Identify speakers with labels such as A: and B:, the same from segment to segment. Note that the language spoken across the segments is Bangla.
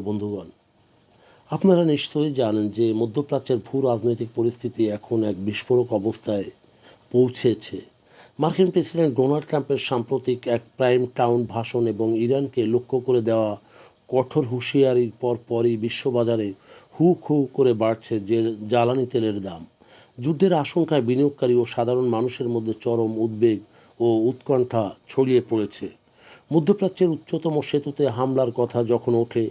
A: বন্ধুগণ, আপনারা নিশ্চয়ই জানেন যে মধ্যপ্রাচ্যের ভূ রাজনৈতিক পরিস্থিতি এখন এক বিস্ফোরক অবস্থায় পৌঁছেছে। মার্কিন প্রেসিডেন্ট ডোনাল্ড ট্রাম্পের সাম্প্রতিক এক প্রাইম টাউন ভাষণ এবং ইরানকে লক্ষ্য করে দেওয়া কঠোর হুঁশিয়ারির পরই বিশ্ববাজারে হু হু করে বাড়ছে যে জ্বালানি তেলের দাম। যুদ্ধের আশঙ্কায় বিনিয়োগকারী ও সাধারণ মানুষের মধ্যে চরম উদ্বেগ ও উৎকণ্ঠা ছড়িয়ে পড়েছে। মধ্যপ্রাচ্যের উচ্চতম সেতুতে হামলার কথা যখন ওঠে,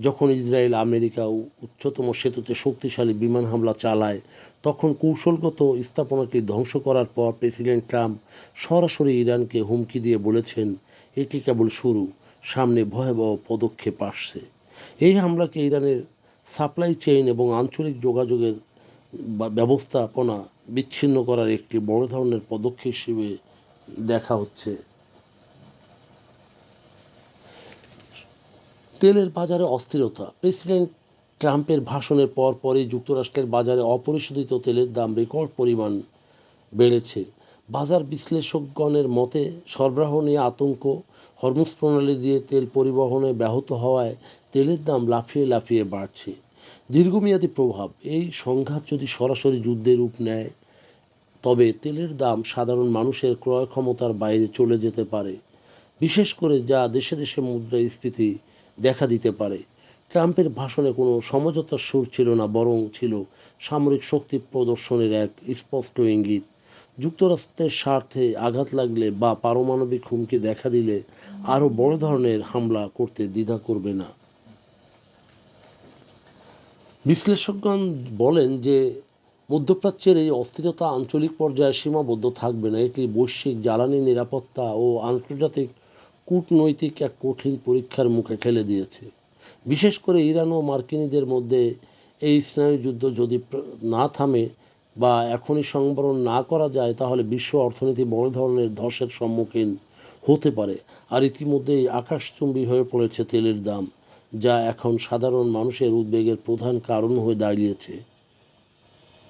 A: যখন ইসরায়েল আমেরিকা উচ্চতম সেতুতে শক্তিশালী বিমান হামলা চালায়, তখন কৌশলগত স্থাপনাটি ধ্বংস করার পর প্রেসিডেন্ট ট্রাম্প সরাসরি ইরানকে হুমকি দিয়ে বলেছেন, এটি কেবল শুরু, সামনে ভয়াবহ পদক্ষেপ আসছে। এই হামলাকে ইরানের সাপ্লাই চেইন এবং আঞ্চলিক যোগাযোগের ব্যবস্থাপনা বিচ্ছিন্ন করার একটি বড় ধরনের পদক্ষেপ হিসেবে দেখা হচ্ছে। তেলের বাজারে অস্থিরতা। প্রেসিডেন্ট ট্রাম্পের ভাষণের পরই যুক্তরাষ্ট্রের বাজারে অপরিশোধিত তেলের দাম রেকর্ড পরিমাণ বেড়েছে। বাজার বিশ্লেষকগণের মতে, সরবরাহ নিয়ে আতঙ্ক, হরমুজ প্রণালী দিয়ে তেল পরিবহনে ব্যাহত হওয়ায় তেলের দাম লাফিয়ে লাফিয়ে বাড়ছে। দীর্ঘমেয়াদী প্রভাব। এই সংঘাত যদি সরাসরি যুদ্ধের রূপ নেয়, তবে তেলের দাম সাধারণ মানুষের ক্রয় ক্ষমতার বাইরে চলে যেতে পারে, বিশেষ করে যা দেশে দেশে মুদ্রাস্ফীতি দেখা দিতে পারে। ট্রাম্পের ভাষণে কোনো সমঝোতার সুর ছিল না, বরং ছিল সামরিক শক্তি প্রদর্শনের এক স্পষ্ট ইঙ্গিত। যুক্তরাষ্ট্রের স্বার্থে আঘাত লাগলে বা পারমাণবিক হুমকি দেখা দিলে আরও বড় ধরনের হামলা করতে দ্বিধা করবে না। বিশ্লেষকগণ বলেন যে মধ্যপ্রাচ্যের এই অস্থিরতা আঞ্চলিক পর্যায়ে সীমাবদ্ধ থাকবে না, এটি বৈশ্বিক জ্বালানি নিরাপত্তা ও আন্তর্জাতিক কূটনৈতিক এক কঠিন পরীক্ষার মুখে ঠেলে দিয়েছে। বিশেষ করে ইরান ও মার্কিনীদের মধ্যে এই স্নায়ুযুদ্ধ যদি না থামে বা এখনই সংবরণ না করা যায়, তাহলে বিশ্ব অর্থনীতি বড় ধরনের ধসের সম্মুখীন হতে পারে। আর ইতিমধ্যেই আকাশচুম্বী হয়ে পড়েছে তেলের দাম, যা এখন সাধারণ মানুষের উদ্বেগের প্রধান কারণ হয়ে দাঁড়িয়েছে।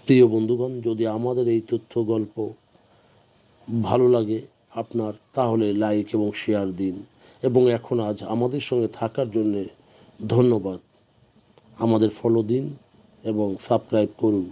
A: প্রিয় বন্ধুগণ, যদি আমাদের এই তথ্য গল্প ভালো লাগে আপনার, তাহলে লাইক এবং শেয়ার দিন। এবং আজ আমাদের সঙ্গে থাকার জন্যে ধন্যবাদ। আমাদের ফলো দিন এবং সাবস্ক্রাইব করুন।